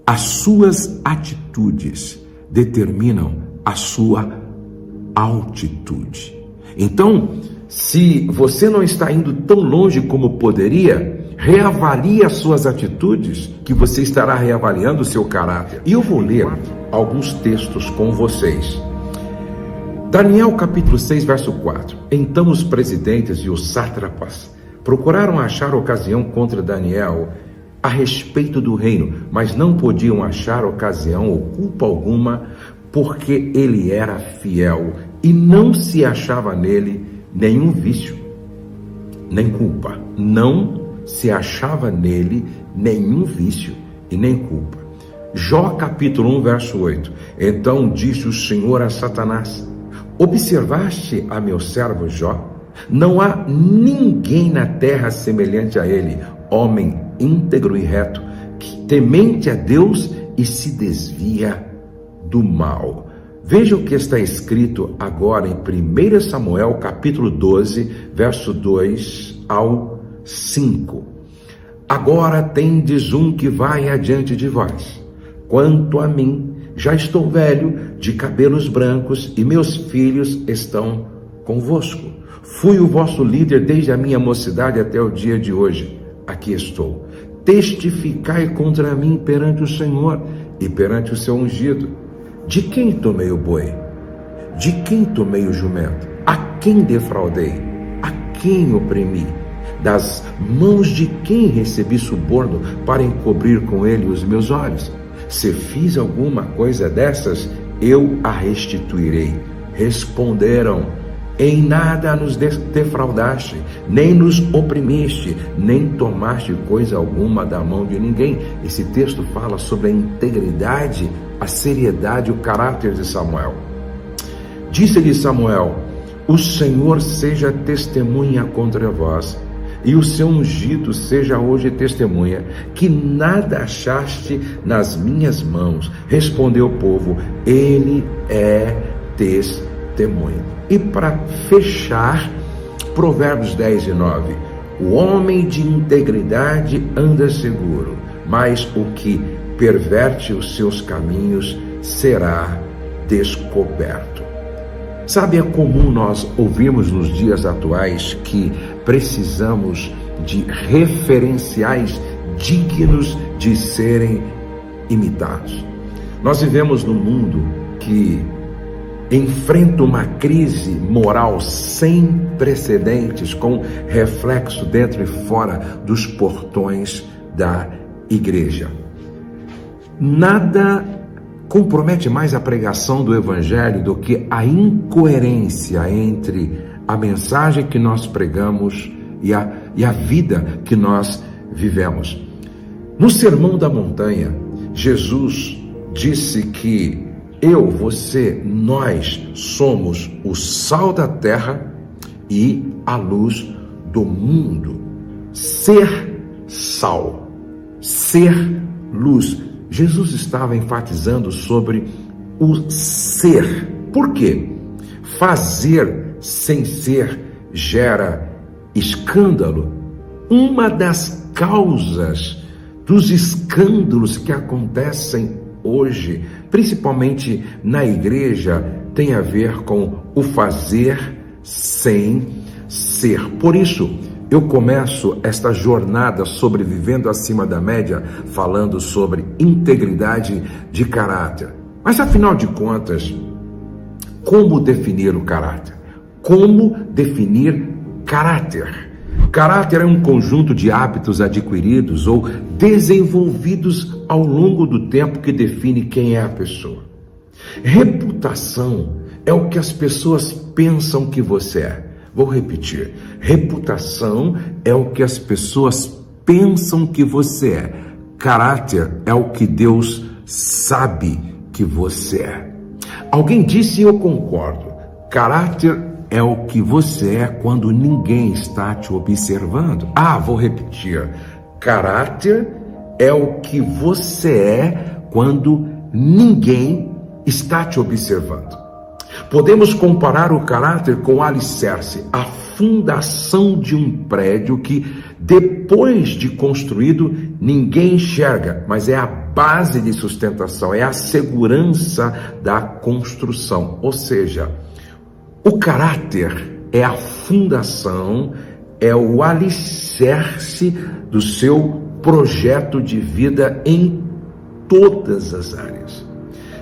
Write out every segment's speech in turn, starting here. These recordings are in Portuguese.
As suas atitudes determinam a sua altitude. Então, se você não está indo tão longe como poderia, reavalie as suas atitudes, que você estará reavaliando o seu caráter. E eu vou ler alguns textos com vocês. Daniel capítulo 6, verso 4. Então os presidentes e os sátrapas procuraram achar ocasião contra Daniel a respeito do reino, mas não podiam achar ocasião ou culpa alguma, porque ele era fiel e não se achava nele nenhum vício, nem culpa. Não se achava nele nenhum vício e nem culpa. Jó capítulo 1, verso 8. Então disse o Senhor a Satanás: observaste a meu servo Jó? Não há ninguém na terra semelhante a ele, homem íntegro e reto, temente a Deus e se desvia do mal. Veja o que está escrito agora em 1 Samuel capítulo 12, verso 2 ao 5. Agora tendes um que vai adiante de vós. Quanto a mim, já estou velho, de cabelos brancos, e meus filhos estão convosco. Fui o vosso líder desde a minha mocidade até o dia de hoje. Aqui estou. Testificai contra mim perante o Senhor e perante o seu ungido. De quem tomei o boi? De quem tomei o jumento? A quem defraudei? A quem oprimi? Das mãos de quem recebi suborno para encobrir com ele os meus olhos? Se fiz alguma coisa dessas, eu a restituirei. Responderam: em nada nos defraudaste, nem nos oprimiste, nem tomaste coisa alguma da mão de ninguém. Esse texto fala sobre a integridade, a seriedade, o caráter de Samuel. Disse-lhe Samuel: o Senhor seja testemunha contra vós, e o seu ungido seja hoje testemunha, que nada achaste nas minhas mãos. Respondeu o povo: ele é testemunha. E para fechar, Provérbios 10 e 9. O homem de integridade anda seguro, mas o que perverte os seus caminhos será descoberto. Sabe, é comum nós ouvirmos nos dias atuais que precisamos de referenciais dignos de serem imitados. Nós vivemos num mundo que enfrenta uma crise moral sem precedentes, com reflexo dentro e fora dos portões da igreja. Nada compromete mais a pregação do Evangelho do que a incoerência entre a mensagem que nós pregamos e a vida que nós vivemos. No Sermão da Montanha, Jesus disse que eu, você, nós somos o sal da terra e a luz do mundo. Ser sal, ser luz. Jesus estava enfatizando sobre o ser. Por quê? Fazer sem ser gera escândalo. Uma das causas dos escândalos que acontecem hoje, principalmente na igreja, tem a ver com o fazer sem ser. Por isso, eu começo esta jornada sobre Vivendo Acima da Média falando sobre integridade de caráter. Mas, afinal de contas, como definir o caráter? Como definir caráter? Caráter é um conjunto de hábitos adquiridos ou desenvolvidos ao longo do tempo que define quem é a pessoa. Reputação é o que as pessoas pensam que você é. Vou repetir. Reputação é o que as pessoas pensam que você é. Caráter é o que Deus sabe que você é. Alguém disse e eu concordo. Caráter é o que você é quando ninguém está te observando. Vou repetir. Caráter é o que você é quando ninguém está te observando. Podemos comparar o caráter com o alicerce, a fundação de um prédio que, depois de construído, ninguém enxerga, mas é a base de sustentação, é a segurança da construção. Ou seja, o caráter é a fundação, é o alicerce do seu projeto de vida em todas as áreas.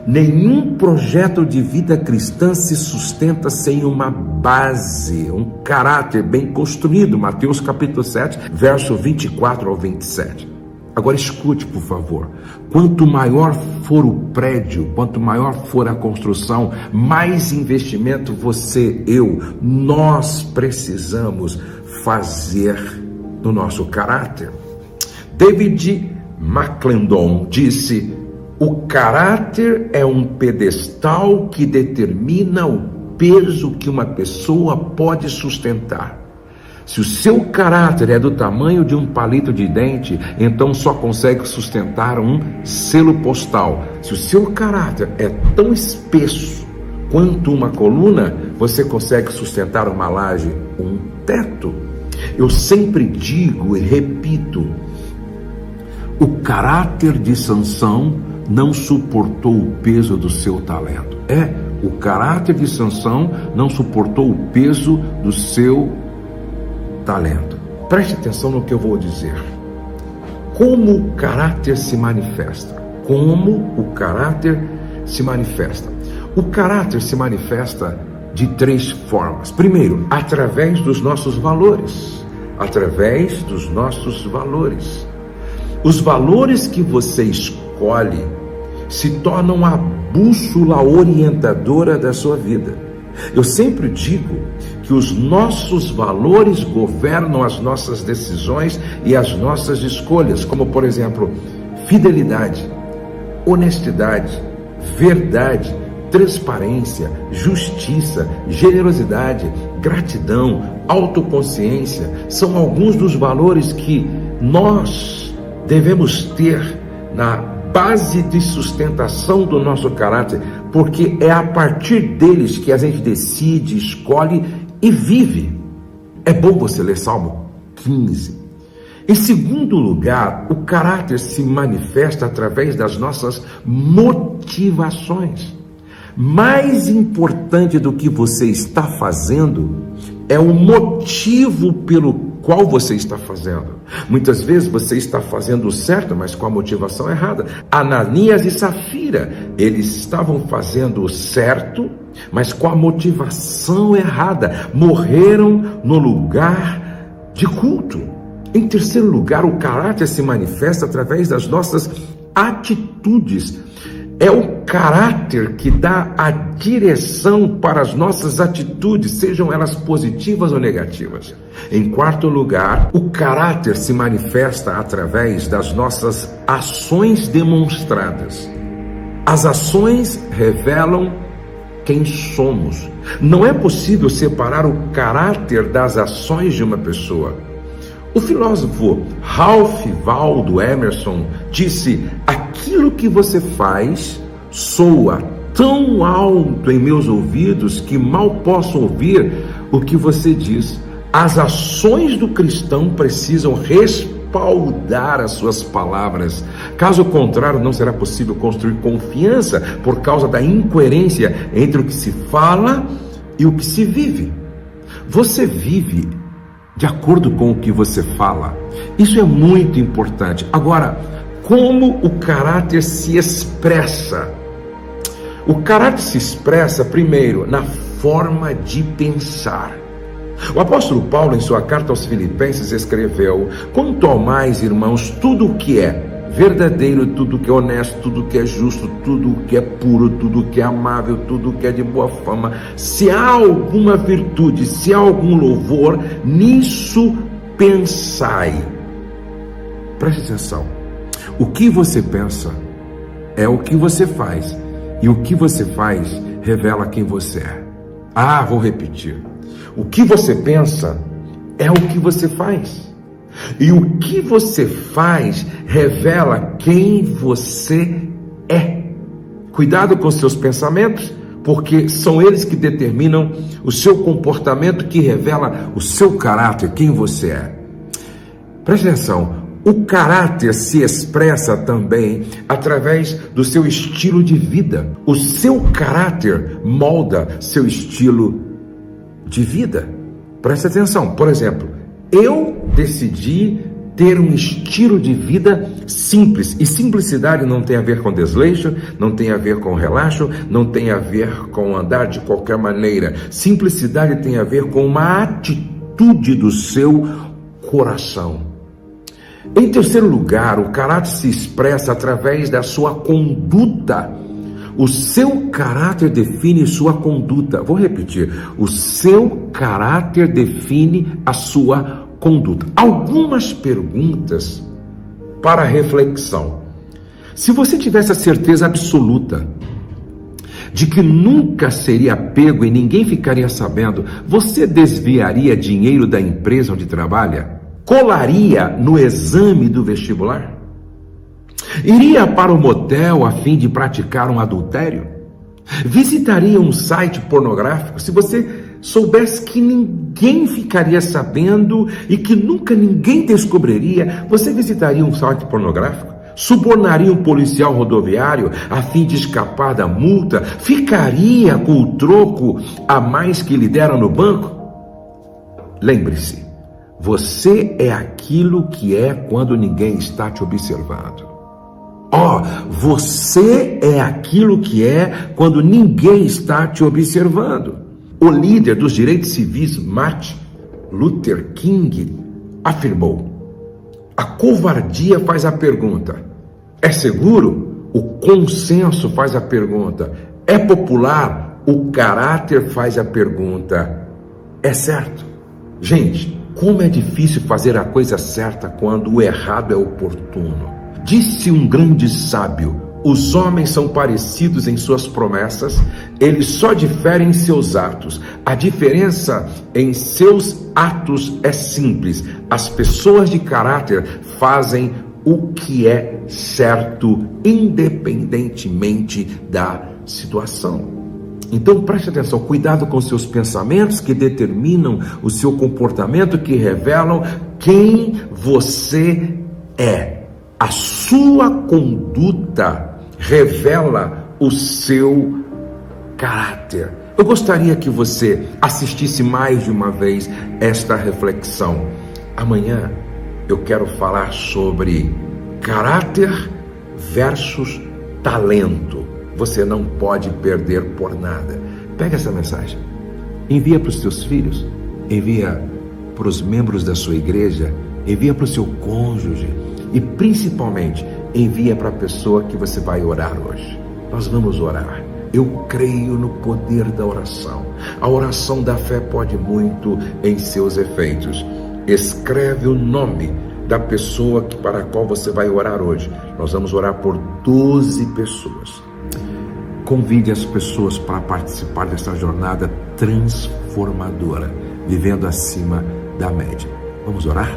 Nenhum projeto de vida cristã se sustenta sem uma base, um caráter bem construído. Mateus capítulo 7, verso 24 ao 27. Agora escute, por favor. Quanto maior for o prédio, quanto maior for a construção, mais investimento nós precisamos fazer no nosso caráter. David McClendon disse: o caráter é um pedestal que determina o peso que uma pessoa pode sustentar. Se o seu caráter é do tamanho de um palito de dente, então só consegue sustentar um selo postal. Se o seu caráter é tão espesso quanto uma coluna, você consegue sustentar uma laje, um teto. Eu sempre digo e repito: o caráter de Sansão não suportou o peso do seu talento. O caráter de Sansão não suportou o peso do seu talento. Preste atenção no que eu vou dizer. Como o caráter se manifesta? Como o caráter se manifesta? O caráter se manifesta de 3 formas. Primeiro, através dos nossos valores. Através dos nossos valores. Os valores que você escolhe se tornam a bússola orientadora da sua vida. Eu sempre digo que os nossos valores governam as nossas decisões e as nossas escolhas, como, por exemplo, fidelidade, honestidade, verdade, transparência, justiça, generosidade, gratidão, autoconsciência. São alguns dos valores que nós devemos ter na base de sustentação do nosso caráter, porque é a partir deles que a gente decide, escolhe e vive. É bom você ler Salmo 15. Em segundo lugar, o caráter se manifesta através das nossas motivações. Mais importante do que você está fazendo é o motivo pelo qual você está fazendo. Muitas vezes você está fazendo o certo, mas com a motivação errada. Ananias e Safira, eles estavam fazendo o certo, mas com a motivação errada. Morreram no lugar de culto. Em terceiro lugar, o caráter se manifesta através das nossas atitudes. É o caráter que dá a direção para as nossas atitudes, sejam elas positivas ou negativas. Em quarto lugar, o caráter se manifesta através das nossas ações demonstradas. As ações revelam quem somos. Não é possível separar o caráter das ações de uma pessoa. O filósofo Ralph Waldo Emerson disse: aquilo que você faz soa tão alto em meus ouvidos que mal posso ouvir o que você diz. As ações do cristão precisam respaldar as suas palavras. Caso contrário, não será possível construir confiança por causa da incoerência entre o que se fala e o que se vive. Você vive de acordo com o que você fala. Isso é muito importante. Agora, como o caráter se expressa? O caráter se expressa, primeiro, na forma de pensar. O apóstolo Paulo, em sua carta aos Filipenses, escreveu: quanto ao mais, irmãos, tudo o que é verdadeiro, tudo que é honesto, tudo que é justo, tudo que é puro, tudo que é amável, tudo que é de boa fama, se há alguma virtude, se há algum louvor, nisso pensai. Preste atenção. O que você pensa é o que você faz, e o que você faz revela quem você é. Vou repetir. O que você pensa é o que você faz. E o que você faz revela quem você é. Cuidado com seus pensamentos, porque são eles que determinam o seu comportamento, que revela o seu caráter, quem você é. Preste atenção, O caráter se expressa também através do seu estilo de vida. O seu caráter molda seu estilo de vida. Preste atenção. Por exemplo, eu decidi ter um estilo de vida simples. E simplicidade não tem a ver com desleixo, não tem a ver com relaxo, não tem a ver com andar de qualquer maneira. Simplicidade tem a ver com uma atitude do seu coração. Em terceiro lugar, o caráter se expressa através da sua conduta. O seu caráter define sua conduta. Vou repetir. O seu caráter define a sua conduta. Algumas perguntas para reflexão. Se você tivesse a certeza absoluta de que nunca seria pego e ninguém ficaria sabendo, você desviaria dinheiro da empresa onde trabalha? Colaria no exame do vestibular? Iria para o motel a fim de praticar um adultério? Visitaria um site pornográfico? Se você soubesse que ninguém ficaria sabendo e que nunca ninguém descobriria, você visitaria um site pornográfico? Subornaria um policial rodoviário a fim de escapar da multa? Ficaria com o troco a mais que lhe deram no banco? Lembre-se, você é aquilo que é quando ninguém está te observando. Você é aquilo que é quando ninguém está te observando. O líder dos direitos civis, Martin Luther King, afirmou: a covardia faz a pergunta, é seguro? O consenso faz a pergunta, é popular? O caráter faz a pergunta, é certo? Gente, como é difícil fazer a coisa certa quando o errado é oportuno. Disse um grande sábio: os homens são parecidos em suas promessas, eles só diferem em seus atos. A diferença em seus atos é simples. As pessoas de caráter fazem o que é certo, independentemente da situação. Então preste atenção, cuidado com seus pensamentos que determinam o seu comportamento, que revelam quem você é. A sua conduta revela o seu caráter. Eu gostaria que você assistisse mais de uma vez esta reflexão. Amanhã eu quero falar sobre caráter versus talento. Você não pode perder por nada. Pega essa mensagem, envia para os seus filhos, envia para os membros da sua igreja, envia para o seu cônjuge e principalmente envia para a pessoa que você vai orar hoje. Nós vamos orar. Eu creio no poder da oração. A oração da fé pode muito em seus efeitos. Escreve o nome da pessoa para a qual você vai orar hoje. Nós vamos orar por 12 pessoas. Convide as pessoas para participar dessa jornada transformadora, vivendo acima da média. Vamos orar?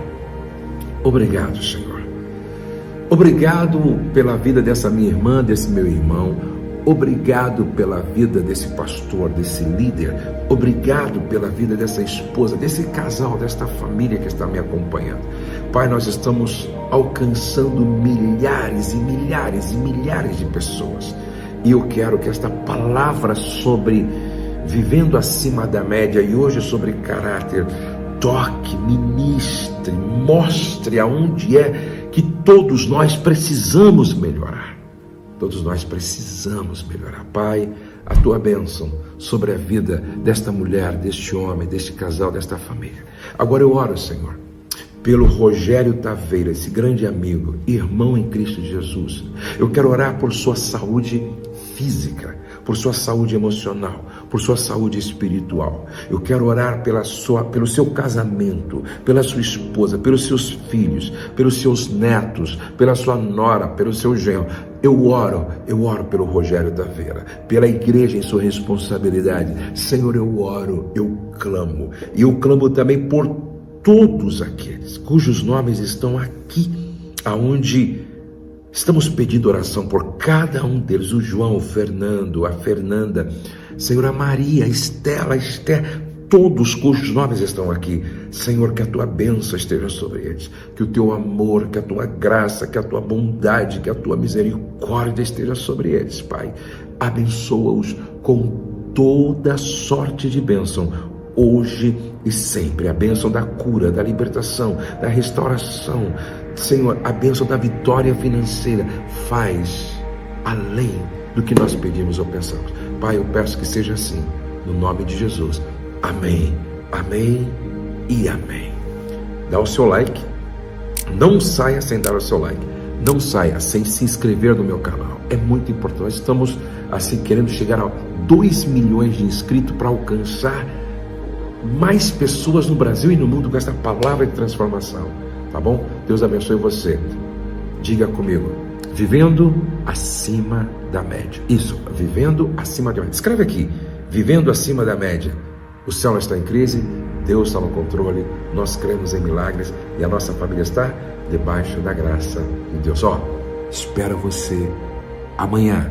Obrigado, Senhor. Obrigado pela vida dessa minha irmã, desse meu irmão. Obrigado pela vida desse pastor, desse líder. Obrigado pela vida dessa esposa, desse casal, desta família que está me acompanhando. Pai, nós estamos alcançando milhares e milhares e milhares de pessoas. E eu quero que esta palavra sobre vivendo acima da média e hoje sobre caráter toque, ministre, mostre aonde é que todos nós precisamos melhorar. Todos nós precisamos melhorar. Pai, a tua bênção sobre a vida desta mulher, deste homem, deste casal, desta família. Agora eu oro, Senhor, pelo Rogério Taveira, esse grande amigo, irmão em Cristo Jesus. Eu quero orar por sua saúde física, por sua saúde emocional, por sua saúde espiritual. Eu quero orar pelo seu casamento, pela sua esposa, pelos seus filhos, pelos seus netos, pela sua nora, pelo seu genro. Eu oro pelo Rogério Taveira, pela igreja em sua responsabilidade. Senhor, eu oro, eu clamo. E eu clamo também por todos aqueles cujos nomes estão aqui, aonde estamos pedindo oração por cada um deles. O João, o Fernando, a Fernanda, Senhor, a Maria, a Estela, a Esther. todos cujos nomes estão aqui. Senhor, que a tua bênção esteja sobre eles, que o teu amor, que a tua graça, que a tua bondade, que a tua misericórdia esteja sobre eles, Pai. Abençoa-os com toda sorte de bênção, hoje e sempre. A bênção da cura, da libertação, da restauração. Senhor, a bênção da vitória financeira. Faz além do que nós pedimos ou pensamos. Pai, eu peço que seja assim, no nome de Jesus. Amém, amém e amém. Dá o seu like. Não saia sem dar o seu like. Não saia sem se inscrever no meu canal. É muito importante. Nós estamos assim querendo chegar a 2 milhões de inscritos para alcançar mais pessoas no Brasil e no mundo com essa palavra de transformação. Tá bom? Deus abençoe você. Diga comigo: vivendo acima da média. Isso, vivendo acima da média. Escreve aqui: vivendo acima da média. O céu não está em crise, Deus está no controle, nós cremos em milagres e a nossa família está debaixo da graça de Deus. Espero você amanhã